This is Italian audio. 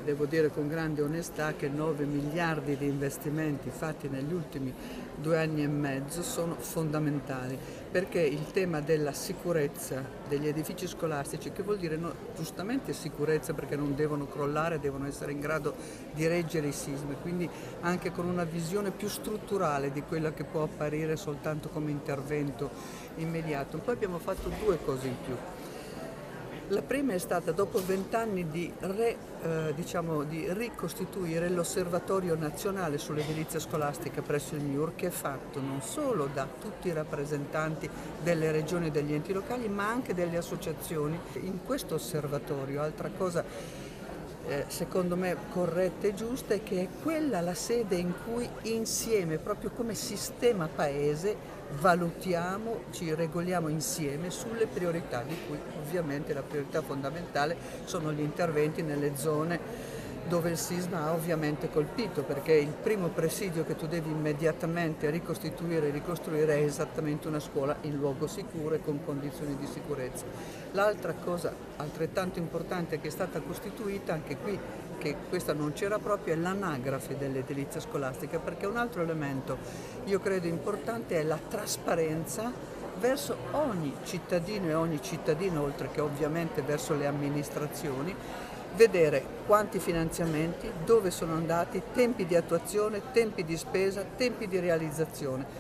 devo dire con grande onestà che 9 miliardi di investimenti fatti negli ultimi 2 anni e mezzo sono fondamentali, perché il tema della sicurezza degli edifici scolastici, che vuol dire giustamente sicurezza perché non devono crollare, devono essere in grado di reggere i sismi, quindi anche con una visione più strutturale di quella che può apparire soltanto come intervento immediato. Poi abbiamo fatto due cose in più. La prima è stata dopo 20 anni di ricostituire l'Osservatorio Nazionale sull'Edilizia Scolastica presso il MIUR, che è fatto non solo da tutti i rappresentanti delle regioni e degli enti locali, ma anche delle associazioni. In questo osservatorio, altra cosa secondo me corretta e giusta, è che è quella la sede in cui insieme, proprio come sistema paese, valutiamo, ci regoliamo insieme sulle priorità, di cui ovviamente la priorità fondamentale sono gli interventi nelle zone dove il sisma ha ovviamente colpito, perché il primo presidio che tu devi immediatamente ricostituire e ricostruire è esattamente una scuola in luogo sicuro e con condizioni di sicurezza. L'altra cosa altrettanto importante che è stata costituita, anche qui, che questa non c'era proprio, è l'anagrafe dell'edilizia scolastica, perché un altro elemento, io credo importante, è la trasparenza verso ogni cittadino e ogni cittadino, oltre che ovviamente verso le amministrazioni, vedere quanti finanziamenti, dove sono andati, tempi di attuazione, tempi di spesa, tempi di realizzazione.